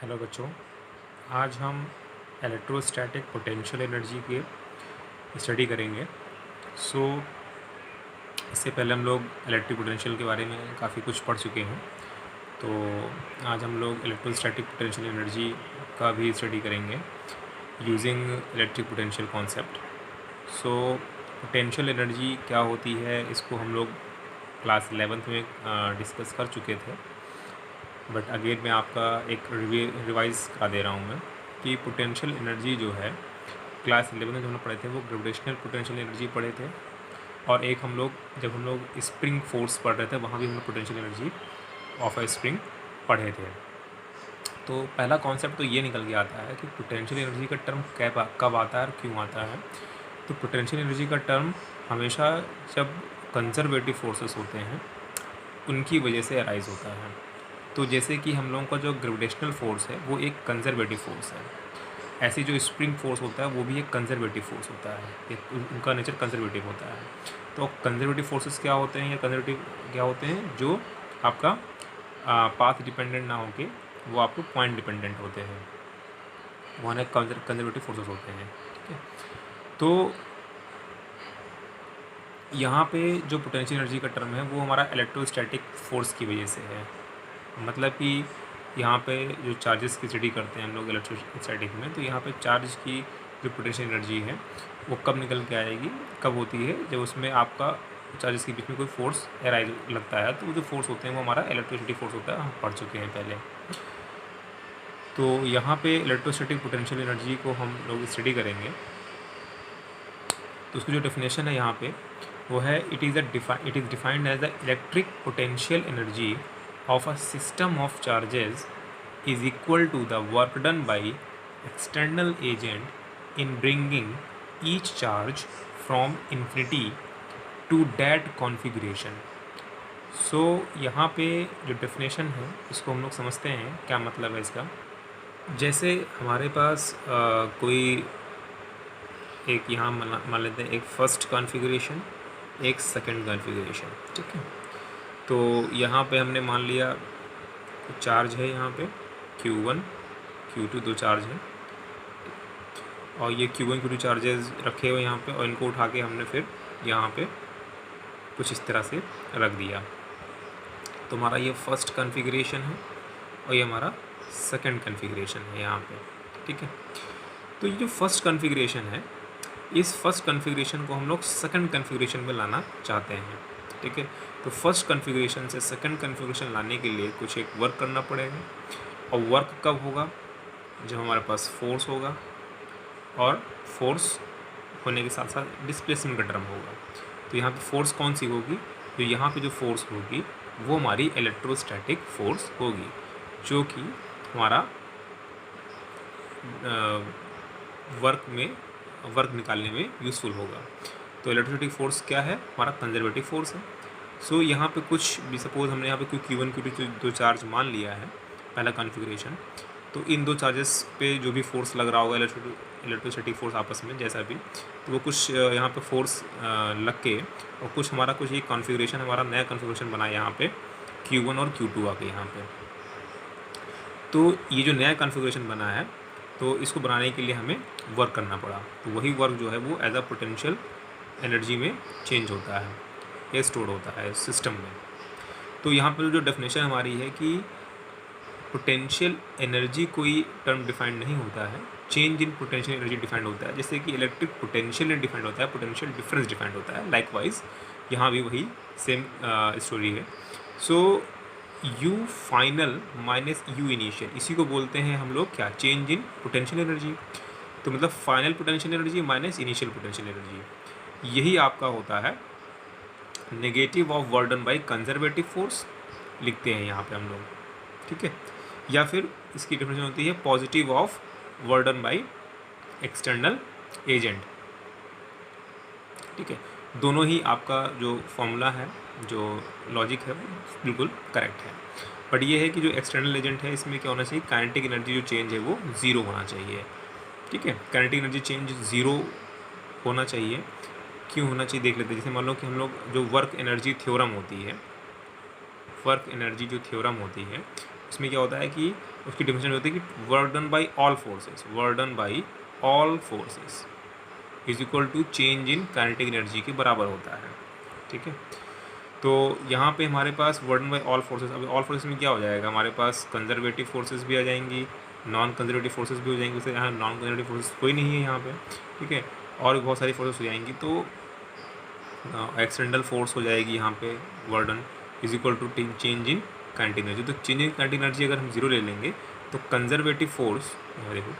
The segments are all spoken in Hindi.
हेलो बच्चों, आज हम इलेक्ट्रोस्टैटिक पोटेंशियल एनर्जी के स्टडी करेंगे। सो इससे पहले हम लोग इलेक्ट्रिक पोटेंशियल के बारे में काफ़ी कुछ पढ़ चुके हैं। तो आज हम लोग इलेक्ट्रोस्टैटिक पोटेंशियल एनर्जी का भी स्टडी करेंगे using electric potential concept. So potential energy क्या होती है, इसको हम लोग क्लास 11th में डिस्कस कर चुके थे, बट अगेन मैं आपका एक रिवाइज़ करा दे रहा हूँ मैं कि पोटेंशियल एनर्जी जो है क्लास 11 में जो हम लोग पढ़े थे वो ग्रेविटेशनल पोटेंशियल एनर्जी पढ़े थे, और एक हम लोग जब हम लोग स्प्रिंग फोर्स पढ़ रहे थे वहाँ भी हम लोग potential energy of a spring पढ़े थे। तो पहला कॉन्सेप्ट तो ये निकल के आता है कि पोटेंशियल एनर्जी का टर्म कब आता है और क्यों आता है। तो पोटेंशियल एनर्जी का टर्म हमेशा जब कंजर्वेटिव फोर्सेस होते हैं उनकी वजह से अराइज होता है। तो जैसे कि हम लोगों का जो ग्रेविटेशनल फोर्स है वो एक कंजर्वेटिव फोर्स है, ऐसे जो स्प्रिंग फोर्स होता है वो भी एक कंजर्वेटिव फोर्स होता है, उनका नेचर कंजर्वेटिव होता है। तो कंजर्वेटिव फोर्सेस क्या होते हैं या कंजर्वेटिव क्या होते हैं, जो आपका पाथ डिपेंडेंट ना होके वो आपको पॉइंट डिपेंडेंट होते हैं, वहाँ कंजर्वेटिव फोर्सेस होते हैं। ठीक है, तो यहाँ पे जो पोटेंशियल एनर्जी का टर्म है वो हमारा इलेक्ट्रोस्टैटिक फोर्स की वजह से है। मतलब कि यहाँ पे जो चार्जेस की स्टडी करते हैं हम लोग इलेक्ट्रोस्टैटिक में, तो यहाँ पे चार्ज की जो पोटेंशियल एनर्जी है वो कब निकल के आएगी, कब होती है, जब उसमें आपका चार्जेस के बीच में कोई फोर्स एराइज लगता है। तो वो जो फोर्स होते हैं वो हमारा इलेक्ट्रोसिटी फोर्स होता है, हम पढ़ चुके हैं पहले। तो यहाँ पे इलेक्ट्रोस्टैटिक पोटेंशियल एनर्जी को हम लोग स्टडी करेंगे। तो उसकी जो डेफिनेशन है यहाँ पे वो है it is defined as the electric potential energy of a system of charges is equal to the work done by external agent in bringing each charge from infinity to that configuration. So यहाँ पे जो डेफिनेशन है इसको हम लोग समझते हैं क्या मतलब है इसका। जैसे हमारे पास कोई एक यहाँ मान लेते हैं एक फर्स्ट कॉन्फ़िगरेशन, एक सेकंड कॉन्फ़िगरेशन। ठीक है, तो यहाँ पे हमने मान लिया चार्ज है, यहाँ पे Q1 Q2 दो चार्ज हैं, और ये Q1 Q2 चार्जेस रखे हुए यहाँ पे, और इनको उठा के हमने फिर यहाँ पे कुछ इस तरह से रख दिया। तो हमारा ये फर्स्ट कॉन्फ़िगरेशन है और ये हमारा सेकंड कॉन्फ़िगरेशन है यहाँ पे। ठीक है, तो ये जो फर्स्ट कॉन्फ़िगरेशन है, इस फर्स्ट कॉन्फ़िगरेशन को हम लोग सेकंड कॉन्फ़िगरेशन में लाना चाहते हैं। ठीक है, तो फर्स्ट कॉन्फ़िगरेशन से सेकंड कॉन्फ़िगरेशन लाने के लिए कुछ एक वर्क करना पड़ेगा, और वर्क कब होगा, जब हमारे पास फोर्स होगा, और फोर्स होने के साथ साथ डिस्प्लेसमेंट का टर्म होगा। तो यहाँ पे फोर्स कौन सी होगी, तो यहाँ पे जो फोर्स होगी वो हमारी इलेक्ट्रोस्टैटिक फोर्स होगी, जो कि हमारा वर्क निकालने में यूज़फुल होगा। तो इलेक्ट्रोस्टैटिक फोर्स क्या है, हमारा कंजर्वेटिव फोर्स है। सो यहाँ पे कुछ भी सपोज हमने यहाँ पे कोई Q1 Q2 दो चार्ज मान लिया है पहला कॉन्फ़िगरेशन, तो इन दो चार्जेस पे जो भी फोर्स लग रहा होगा इलेक्ट्रोस्टैटिक फोर्स आपस में जैसा भी, तो वो कुछ यहाँ पे फोर्स लग के, और कुछ हमारा कुछ एक कॉन्फ़िगरेशन हमारा नया कॉन्फ़िगरेशन बना यहाँ पे Q1 और Q2 आ गए यहाँ पे। तो ये जो नया कॉन्फ़िगरेशन बना है, तो इसको बनाने के लिए हमें वर्क करना पड़ा, तो वही वर्क जो है वो एज अ पोटेंशियल एनर्जी में चेंज होता है या स्टोर होता है सिस्टम में। तो यहाँ पर जो डेफिनेशन हमारी है कि पोटेंशियल एनर्जी कोई टर्म डिफाइंड नहीं होता है, change in potential energy defined होता है। जैसे कि इलेक्ट्रिक पोटेंशियल डिफाइंड होता है, पोटेंशियल डिफरेंस डिफाइंड होता है, लाइकवाइज यहाँ भी वही सेम स्टोरी है। सो U final minus U initial, इसी को बोलते हैं हम लोग क्या, चेंज इन पोटेंशियल एनर्जी। तो मतलब final potential energy minus initial potential energy, यही आपका होता है negative of work done by conservative force, लिखते हैं यहाँ पे हम लोग। ठीक है, या फिर इसकी डेफिनेशन होती है positive of work done by external agent. ठीक है, दोनों ही आपका जो फॉर्मूला है, जो लॉजिक है, वो बिल्कुल करेक्ट है। बट ये है कि जो एक्सटर्नल एजेंट है इसमें क्या होना चाहिए, काइनेटिक एनर्जी जो चेंज है वो ज़ीरो होना चाहिए। ठीक है, काइनेटिक एनर्जी चेंज ज़ीरो होना चाहिए। क्यों होना चाहिए देख लेते हैं। जैसे मान लो कि हम लोग जो वर्क एनर्जी थ्योरम होती है, वर्क एनर्जी जो थ्योरम होती है इसमें क्या होता है कि उसकी डेफिनेशन होती है कि work done by all forces, work done by all forces is equal to change in kinetic energy के बराबर होता है। ठीक है, तो यहाँ पे हमारे पास work done by all forces, अब ऑल फोर्सेस में क्या हो जाएगा, हमारे पास कंजर्वेटिव फोर्सेस भी आ जाएंगी, नॉन कंजर्वेटिव फोर्सेस भी हो जाएंगी। वैसे यहाँ नॉन कंजर्वेटिव फोर्सेस कोई नहीं है यहाँ पे, ठीक है, और भी बहुत सारी फोर्सेस हो जाएंगी। तो एक्सटेंडल फोर्स हो जाएगी यहाँ पे work done is equal to change in kinetic energy. तो चेंज इन काइनेटिक एनर्जी अगर हम जीरो ले लेंगे तो कंजर्वेटिव फोर्स, यहाँ देखो,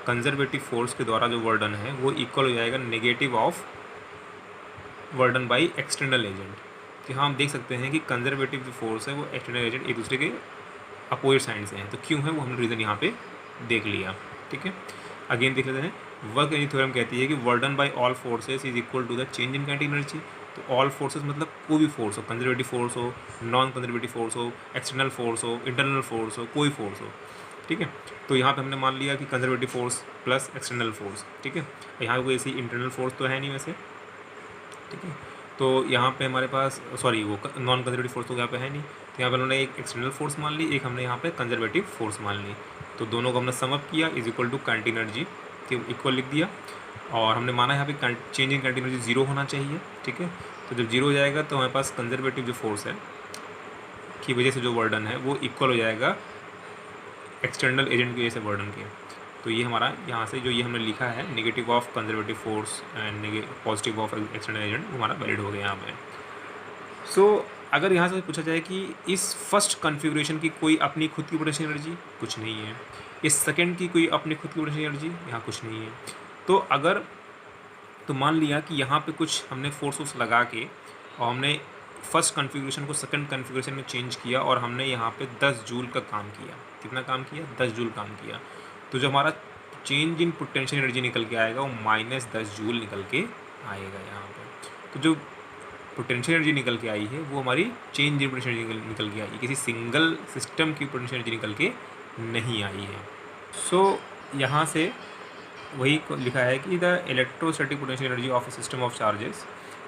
कंजर्वेटिव फोर्स के द्वारा जो वर्क डन है वो इक्वल हो जाएगा negative of work done by external agent. कि हाँ, हम देख सकते हैं कि कंजर्वेटिव जो फोर्स है वो एक्सटर्नल एजेंट एक दूसरे के अपोजिट साइड से हैं। तो क्यों है वो हमने रीज़न यहाँ पे देख लिया। ठीक है, अगेन देख लेते हैं। वर्क एनर्जी थ्योरम कहती है कि work done by all forces is equal to the change in kinetic energy. तो ऑल फोर्सेस मतलब कोई भी फोर्स हो, कंजर्वेटिव फोर्स हो, नॉन कंजर्वेटिव फोर्स हो, एक्सटर्नल फोर्स हो, इंटरनल फोर्स हो, कोई फोर्स हो। ठीक है, तो यहाँ पे हमने मान लिया कि conservative force plus external force. ठीक है, यहाँ कोई ऐसी इंटरनल फोर्स तो है नहीं वैसे। ठीक है, तो यहाँ पे हमारे पास सॉरी वो नॉन कंजर्वेटिव फोर्स तो यहाँ पे है नहीं, तो यहाँ पे उन्होंने एक एक्सटर्नल फोर्स मान ली, एक हमने यहाँ पे कंजर्वेटिव फोर्स मान ली। तो दोनों को हमने सम अप किया is equal to kinetic energy के इक्वल लिख दिया, और हमने माना यहाँ पे change in kinetic energy zero होना चाहिए। ठीक है, तो जब जीरो हो जाएगा तो हमारे पास कंजर्वेटिव जो फोर्स है की वजह से जो वर्क डन है वो इक्वल हो जाएगा एक्सटर्नल एजेंट की वजह से वर्क डन के। तो ये हमारा यहाँ से जो ये हमने लिखा है negative of conservative force and positive of external agent, वो हमारा वैलिड हो गया यहाँ पे। सो अगर यहाँ से पूछा जाए कि इस फर्स्ट कॉन्फ़िगरेशन की कोई अपनी खुद की पोटेंशियल एनर्जी, कुछ नहीं है। इस सेकंड की कोई अपनी खुद की पोटेंशियल एनर्जी, यहाँ कुछ नहीं है। तो अगर तो मान लिया कि यहाँ पे कुछ हमने फोर्स लगा के और हमने फर्स्ट कॉन्फ़िगरेशन को सेकंड कॉन्फ़िगरेशन में चेंज किया और हमने यहाँ पे 10 जूल का काम किया। कितना काम किया? 10 जूल काम किया। तो जो हमारा चेंज इन पोटेंशियल एनर्जी निकल के आएगा वो -10 जूल निकल के आएगा यहाँ पे। तो जो पोटेंशियल एनर्जी निकल के आई है वो हमारी चेंज इन पोटेंशियल एनर्जी निकल के आई है, किसी सिंगल सिस्टम की पोटेंशियल एनर्जी निकल के नहीं आई है। सो यहाँ से वही लिखा है कि the electrostatic potential energy of a system of charges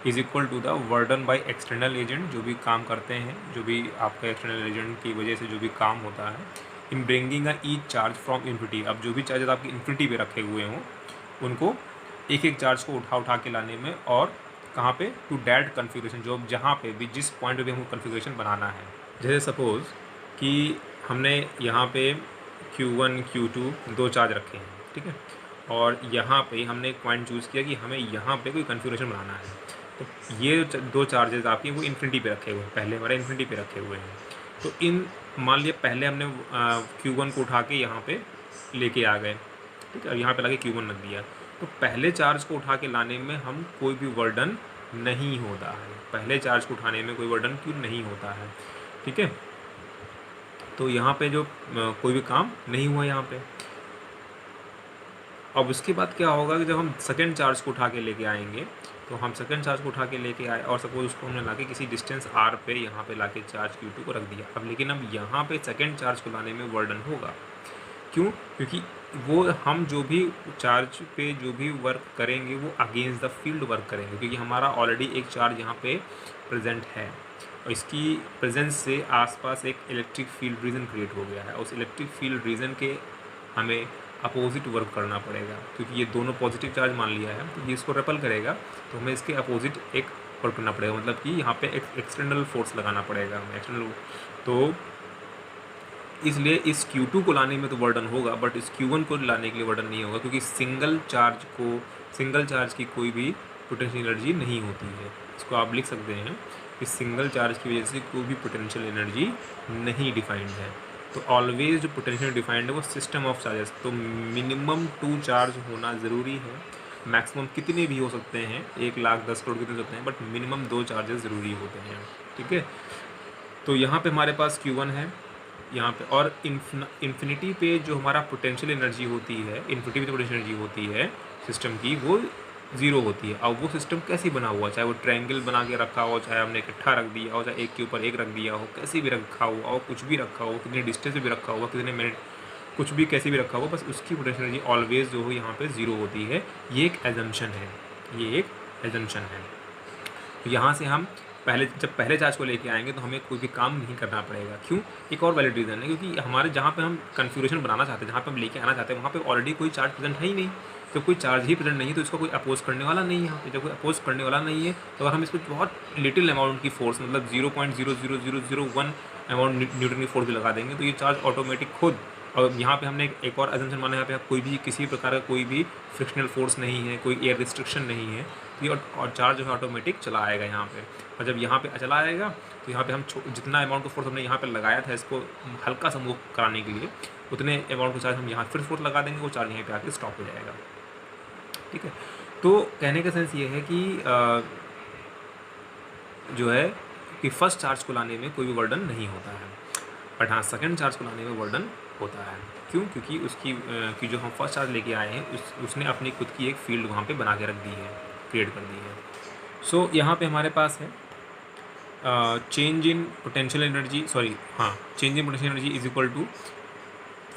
is equal to the work done by external agent, जो भी काम करते हैं, जो भी आपका एक्सटर्नल एजेंट की वजह से जो भी काम होता है, इन bringing a each charge from infinity. अब जो भी चार्जेस आपकी इन्फिनिटी पे रखे हुए हों उनको एक एक चार्ज को उठा के लाने में, और कहाँ पे? टू डैट कन्फिग्रेशन, जो जहाँ पे भी जिस पॉइंट पे भी हमको कन्फिग्रेशन बनाना है। जैसे सपोज़ कि हमने यहाँ पे Q1 Q2 दो चार्ज रखे हैं, ठीक है, और यहाँ पे हमने एक पॉइंट चूज़ किया कि हमें यहाँ पे कोई कन्फिग्रेशन बनाना है। तो ये दो चार्जेस आपके वो इन्फिनिटी पे रखे हुए हैं, पहले हमारे इन्फिनिटी पे रखे हुए हैं। तो इन मान लिया पहले हमने Q1 को उठा के यहाँ पे लेके आ गए, ठीक है, और यहाँ पे लाके Q1 रख दिया। तो पहले चार्ज को उठा के लाने में हम कोई भी वर्क डन नहीं होता है, पहले चार्ज को उठाने में कोई वर्क डन क्यों नहीं होता है, ठीक है। तो यहाँ पे जो कोई भी काम नहीं हुआ यहाँ पे। अब उसके बाद क्या होगा कि जब हम सेकेंड चार्ज को उठा के लेके आएंगे, तो हम सेकेंड चार्ज को उठा के लेके आए और सपोज उसको हमने लाके किसी डिस्टेंस r पे यहाँ पे लाके चार्ज Q2 को रख दिया। अब लेकिन अब यहाँ पे सेकेंड चार्ज को लाने में वर्क डन होगा, क्यों? क्योंकि वो हम जो भी चार्ज पे जो भी वर्क करेंगे वो अगेंस्ट द फील्ड वर्क करेंगे, क्योंकि हमारा ऑलरेडी एक चार्ज यहाँ पे प्रेजेंट है और इसकी प्रेजेंस से आसपास एक इलेक्ट्रिक फील्ड रीजन क्रिएट हो गया है। उस इलेक्ट्रिक फील्ड रीजन के हमें अपोजिट वर्क करना पड़ेगा, क्योंकि ये दोनों पॉजिटिव चार्ज मान लिया है तो ये इसको रेपल करेगा, तो हमें इसके अपोजिट एक वर्क करना पड़ेगा, मतलब कि यहाँ पे एक एक्सटर्नल फोर्स लगाना पड़ेगा हमें एक्सटर्नल। तो इसलिए इस Q2 को लाने में तो वर्क डन होगा, बट इस Q1 को लाने के लिए वर्क डन नहीं होगा, क्योंकि सिंगल चार्ज की कोई भी पोटेंशियल एनर्जी नहीं होती है। इसको आप लिख सकते हैं कि सिंगल चार्ज की वजह से कोई भी पोटेंशियल एनर्जी नहीं डिफाइंड है। तो ऑलवेज जो पोटेंशियल डिफाइंड है वो सिस्टम ऑफ चार्जेस, तो मिनिमम 2 चार्ज होना ज़रूरी है। मैक्सिमम कितने भी हो सकते हैं, 1,10 करोड़ कितने होते हैं, बट मिनिमम 2 चार्जेस ज़रूरी होते हैं, ठीक है। तो यहाँ पे हमारे पास Q1 है यहाँ पे, और इन्फिनिटी पे जो हमारा पोटेंशियल एनर्जी होती है, इन्फिनिटी पे जो पोटेंशियल एनर्जी होती है सिस्टम की, वो 0 होती है। अब वो सिस्टम कैसी बना हुआ, चाहे वो ट्रायंगल बना के रखा हो, चाहे हमने इकट्ठा रख दिया हो, चाहे एक के ऊपर एक रख दिया हो, कैसे भी रखा हुआ हो, कुछ भी रखा हो, कितने डिस्टेंस पे भी रखा हुआ, कितने मिनट, कुछ भी कैसे भी रखा हुआ, बस उसकी पोटेंशियल एनर्जी ऑलवेज जो हो यहाँ पे 0 होती है। ये एक एजम्पशन है, ये एक एजम्पशन है। तो यहाँ से हम जब पहले चार्ज को लेके आएंगे तो हमें कोई भी काम नहीं करना पड़ेगा। क्यों? एक और वैलिड रीज़न है, क्योंकि हमारे जहाँ पे हम कन्फिग्रेशन बनाना चाहते हैं, जहाँ पे हम लेके आना चाहते हैं, वहाँ पे ऑलरेडी कोई चार्ज प्रेजेंट है ही नहीं। जब कोई चार्ज ही प्रेजेंट नहीं है तो इसको कोई अपोज करने वाला नहीं है यहाँ पे। जब कोई अपोज करने वाला नहीं है तो अगर हम इसको बहुत लिटिल अमाउंट की फोर्स, मतलब 0.00001 अमाउंट न्यूटन की फोर्स भी लगा देंगे तो ये चार्ज ऑटोमेटिक खुद, और यहाँ पे हमने एक और एजम्पशन माना, यहाँ पे कोई भी किसी प्रकार का कोई भी फ्रिक्शनल फोर्स नहीं है, कोई एयर रिस्ट्रिक्शन नहीं है, तो ये और चार्ज जो है ऑटोमेटिक चला आएगा यहाँ पे। और जब यहाँ पे चला आएगा तो यहाँ पे हम जितना अमाउंट ऑफ फोर्स हमने यहाँ पे लगाया था इसको हल्का सा मूव कराने के लिए, उतने अमाउंट का चार्ज हम यहाँ फिर फोर्स लगा देंगे, वो चार्ज यहाँ पे आके स्टॉप हो जाएगा। ठीक है, तो कहने का सेंस ये है कि जो है कि फर्स्ट चार्ज को लाने में कोई भी वर्डन नहीं होता है, बट हाँ सेकंड चार्ज को लाने में वर्डन होता है। क्यों? क्योंकि उसकी कि जो हम फर्स्ट चार्ज लेके आए हैं उसने अपनी खुद की एक फील्ड वहाँ पे बना के रख दी है, क्रिएट कर दी है। सो यहाँ पे हमारे पास है change in potential energy, change in potential energy is equal to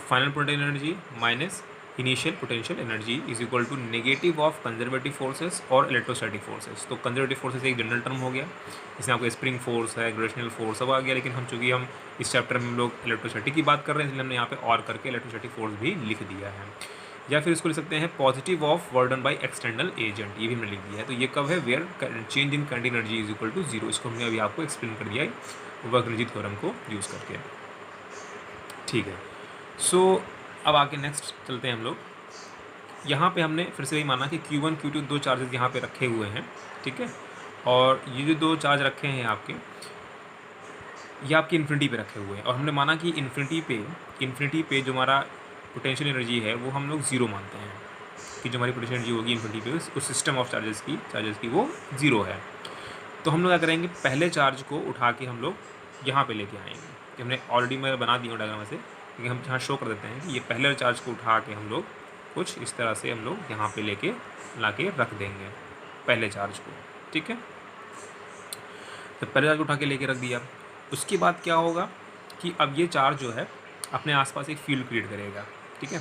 final potential energy minus initial potential energy is equal to negative of conservative forces और इलेक्ट्रोस्टैटिक फोर्सेस। तो कंजर्वेटिव फोर्सेस एक जनरल टर्म हो गया, इसमें आपको स्प्रिंग फोर्स है, ग्रेविटेशनल फोर्स सब आ गया, लेकिन हम चूँकि हम इस चैप्टर में हम लोग इलेक्ट्रोस्टैटिक की बात कर रहे हैं इसलिए हमने यहाँ पे और करके इलेक्ट्रोस्टैटिक फोर्स भी लिख दिया है। या फिर इसको लिख सकते हैं positive of वर्डन by external agent, ये भी हमने लिख दिया है। तो ये कब है? Where change in current energy is equal to zero. इसको हमने अभी आपको एक्सप्लेन कर दिया है वर्क एनर्जी थ्योरम को यूज़ करके। ठीक है, सो अब आके नेक्स्ट चलते हैं हम लोग। यहाँ पे हमने फिर से वही माना कि Q1 Q2 दो चार्जेस यहाँ पे रखे हुए हैं। ठीक है, और ये जो दो चार्ज रखे हैं आपके, ये आपकी इन्फिनिटी पे रखे हुए हैं, और हमने माना कि इन्फिनिटी पे जो हमारा पोटेंशियल एनर्जी है वो हम लोग ज़ीरो मानते हैं, कि जो हमारी पोटेंशियल एनर्जी होगी इन्फिनिटी पे उस सिस्टम ऑफ चार्जेस की वो ज़ीरो है। तो हम लोग क्या करेंगे? पहले चार्ज को उठा के हम लोग यहाँ पे लेके आएंगे, कि हमने ऑलरेडी मैं बना दिया डायग्राम से, लेकिन हम यहाँ शो कर देते हैं कि ये पहले चार्ज को उठा के हम लोग कुछ इस तरह से हम लोग यहाँ पे लेके लाके रख देंगे पहले चार्ज को। ठीक है, तो पहले चार्ज को उठा के लेके रख दिया, उसके बाद क्या होगा कि अब ये चार्ज जो है अपने आसपास एक फील्ड क्रिएट करेगा। ठीक है,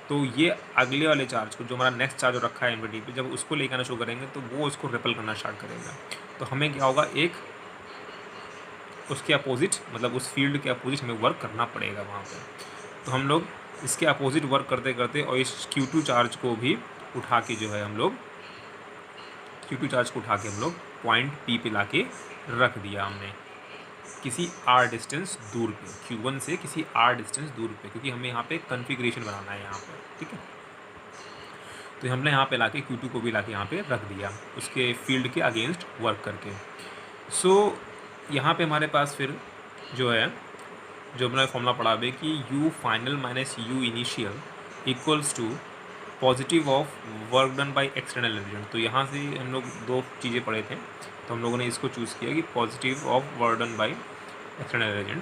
तो ये अगले वाले चार्ज को, जो हमारा नेक्स्ट चार्ज रखा है इन्फिनिटी पे, जब उसको लेकर आना शुरू करेंगे तो वो उसको रिपेल करना स्टार्ट करेगा। तो हमें क्या होगा? एक उसके अपोजिट, मतलब उस फील्ड के अपोजिट हमें वर्क करना पड़ेगा वहाँ पे। तो हम लोग इसके अपोजिट वर्क करते करते और इस Q2 चार्ज को भी उठा के जो है हम लोग Q2 चार्ज को उठा के हम लोग पॉइंट P पे ला के रख दिया हमने, किसी R डिस्टेंस दूर पे, Q1 से किसी R डिस्टेंस दूर पे, क्योंकि हमें यहाँ पे कन्फिग्रेशन बनाना है यहाँ पे। ठीक है, तो हमने यहाँ पे ला के Q2 को भी ला के यहाँ पे रख दिया उसके फील्ड के अगेंस्ट वर्क करके। सो यहाँ पे हमारे पास फिर जो है, जो हमने फॉर्मूला पढ़ा है कि U final minus U initial equals to positive of work done by external agent. तो यहाँ से हम लोग दो चीज़ें पढ़े थे, तो हम लोगों ने इसको चूज़ किया कि positive of work done by external agent.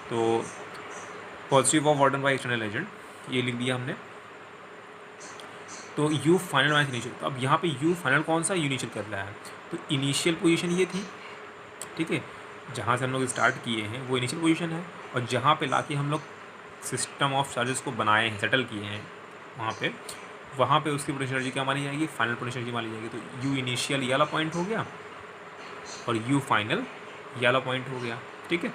तो positive of work done by external agent ये लिख दिया हमने। तो U फाइनल माइनस इनिशियल, तो अब यहाँ पे U फाइनल कौन सा, U इनिशियल कर रहा है, तो इनिशियल पोजीशन ये थी। ठीक है, जहाँ से हम लोग स्टार्ट किए हैं वो इनिशियल पोजीशन है, और जहाँ पे लाके हम लोग सिस्टम ऑफ चार्जेस को बनाए हैं, सेटल किए हैं, वहाँ पे उसकी पोटेंशियल एनर्जी क्या मानी जाएगी? फाइनल पोटेंशियल एनर्जी मानी जाएगी। तो U इनिशियल ये वाला पॉइंट हो गया और U फाइनल ये वाला पॉइंट हो गया। ठीक है,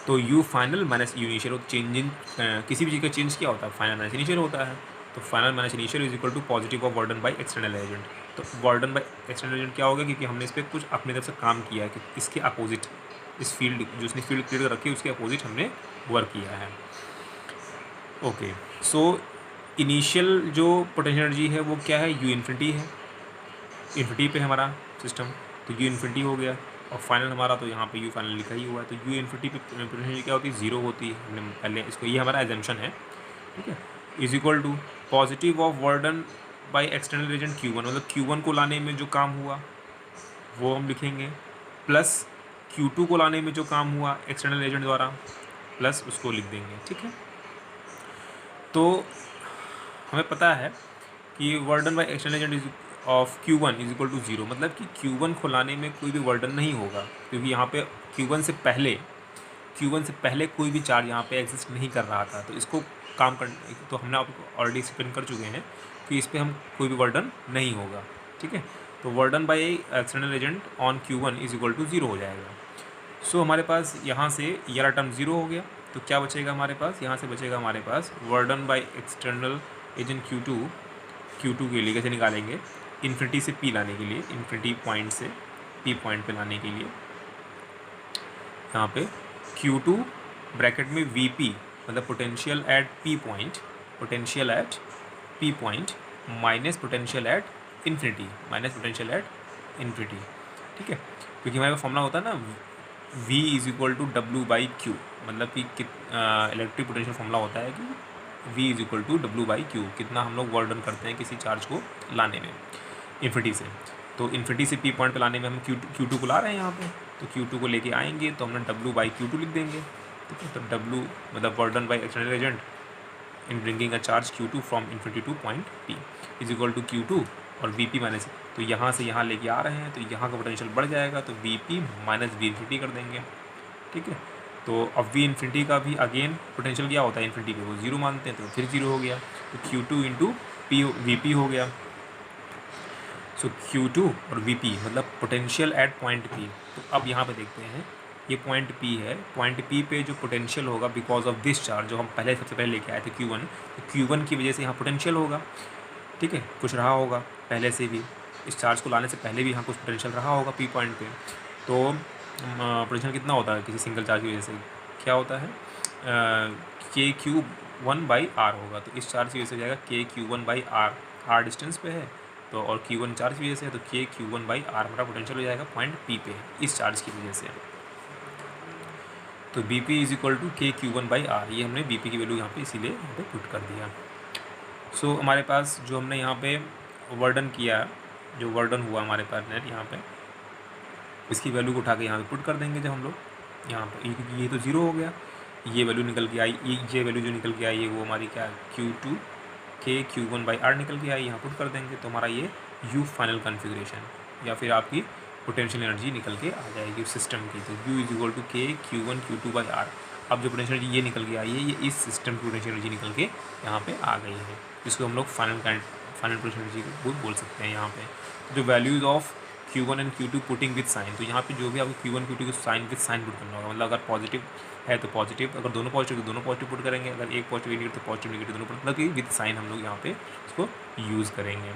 तो U final minus U initial, change in किसी भी चीज़ का चेंज क्या होता है? फाइनल माइनस इनिशियल होता है। तो final minus initial is equal to positive of work done by external agent. तो वर्डन बाय एक्सटर्नल एजेंट क्या होगा? क्योंकि हमने इस पर कुछ अपनी तरफ से काम किया है, कि इसके अपोजिट, इस फील्ड जो उसने फील्ड क्रिएट रखी है उसके अपोजिट हमने वर्क किया है। ओके, सो इनिशियल जो पोटेंशियल एनर्जी है वो क्या है? U इन्फिनिटी है, इन्फिनिटी पे हमारा सिस्टम, तो U इन्फिनिटी हो गया, और फाइनल हमारा तो यहाँ पे U फाइनल लिखा ही हुआ है। तो U इन्फिनिटी पे पोटेंशियल एनर्जी क्या होती है? ज़ीरो होती है। हमने पहले इसको, ये हमारा एजम्पशन है। ठीक है, is equal to positive of work done by external agent Q1, मतलब Q1 को लाने में जो काम हुआ वो हम लिखेंगे, प्लस Q2 को लाने में जो काम हुआ एक्सटर्नल एजेंट द्वारा, प्लस उसको लिख देंगे। ठीक है, तो हमें पता है कि work done by external agent is of Q1 is equal to zero, मतलब कि Q1 को लाने में कोई भी वर्डन नहीं होगा, क्योंकि यहाँ पे Q1 से पहले कोई भी चार्ज यहाँ पे एग्जिस्ट नहीं कर रहा था। तो इसको काम करने, तो हमने आपको ऑलरेडी एक्सप्लेन कर चुके हैं कि इस पर हम कोई भी वर्डन नहीं होगा। ठीक है, तो work done by external agent on Q1 is equal to 0 हो जाएगा। सो हमारे पास यहाँ से ये वाला टर्म 0 हो गया, तो क्या बचेगा हमारे पास, यहाँ से बचेगा हमारे पास वर्डन बाई एक्सटर्नल एजेंट Q2 के लिए कैसे निकालेंगे, इन्फिनिटी से P लाने के लिए, इन्फिनिटी पॉइंट से P पॉइंट पे लाने के लिए यहाँ पे Q2 ब्रैकेट में VP मतलब potential at P point, potential at P point minus potential at infinity, minus potential at infinity, ठीक है। क्योंकि हमारे पास फॉर्मूला होता है ना V is equal to W by Q, मतलब कि इलेक्ट्रिक पोटेंशियल फॉर्मूला होता है कि V is equal to W by Q, कितना हम लोग वर्क डन करते हैं किसी चार्ज को लाने में इन्फिनिटी से। तो इन्फिनिटी से P पॉइंट पे लाने में हम Q2 को ला रहे हैं यहाँ पे, तो Q2 को लेके आएंगे तो हमने W बाई Q2 लिख देंगे, ठीक है। तो W मतलब work done by external agent in bringing a charge Q2 from infinity to point P is equal to Q2 और VP माइनस, तो यहाँ से यहाँ लेके आ रहे हैं तो यहाँ का पोटेंशियल बढ़ जाएगा, तो VP माइनस V इन्फिनिटी कर देंगे, ठीक है। तो अब V इन्फिनिटी का भी अगेन पोटेंशियल क्या होता है इन्फिनिटी पे, वो 0 मानते हैं तो फिर 0 हो गया, तो Q2 इंटू VP हो गया। सो Q2 और VP मतलब पोटेंशियल एट पॉइंट P। तो अब यहाँ पे देखते हैं ये पॉइंट P है, पॉइंट P पे जो पोटेंशियल होगा बिकॉज ऑफ दिस चार्ज जो हम पहले सबसे पहले लेके आए थे Q1, तो Q1 की वजह से यहाँ पोटेंशियल होगा, ठीक है, कुछ रहा होगा पहले से भी, इस चार्ज को लाने से पहले भी यहाँ कुछ पोटेंशियल रहा होगा P पॉइंट पे। तो पोटेंशियल कितना होता है किसी सिंगल चार्ज की वजह से, क्या होता है KQ1 बाई R होगा, तो इस चार्ज की वजह से हो जाएगा KQ1 बाई R डिस्टेंस पे है तो, और Q1 चार्ज की वजह से है तो KQ1 बाई R हमारा पोटेंशियल हो जाएगा पॉइंट P पे इस चार्ज की वजह से। तो BP is equal to KQ1 by R, ये हमने BP की वैल्यू यहाँ पे इसीलिए यहाँ पे पुट कर दिया। सो हमारे पास जो हमने यहाँ पे वर्डन किया, जो वर्डन हुआ हमारे पास नेट यहाँ पे, इसकी वैल्यू को उठा के यहाँ पे पुट कर देंगे जब हम लोग यहाँ पे, क्योंकि ये तो 0 हो गया, ये वैल्यू निकल के आई, ये वैल्यू जो निकल के आई है वो हमारी क्या Q2 KQ1 बाई R निकल के आई, यहाँ पुट कर देंगे तो हमारा ये U फाइनल कॉन्फ़िगरेशन या फिर आपकी पोटेंशियल एनर्जी निकल के आ जाएगी सिस्टम की। तो U is equal to KQ1 Q2 by R। अब जो पोटेंशियल एनर्जी ये निकल के आई है ये इस सिस्टम की पोटेंशियल एनर्जी निकल के यहाँ पे आ गई है, जिसको हम लोग फाइनल पोटेंशियल एनर्जी बोल सकते हैं यहाँ पे। जो values of Q1 and Q2 putting with sign, तो यहाँ पे जो भी आपको Q1 Q2 को साइन विद साइन पुट करना होगा, मतलब अगर पॉजिटिव है तो पॉजिटिव, अगर दोनों पॉजिटिव तो दोनों पॉजिटिव पुट करेंगे, अगर एक पॉजिटिव नेगेटिव तो पॉजिटिव नेगेटिव दोनों पुट, मतलब कि विद साइन हम लोग यहाँ पे उसको यूज़ करेंगे।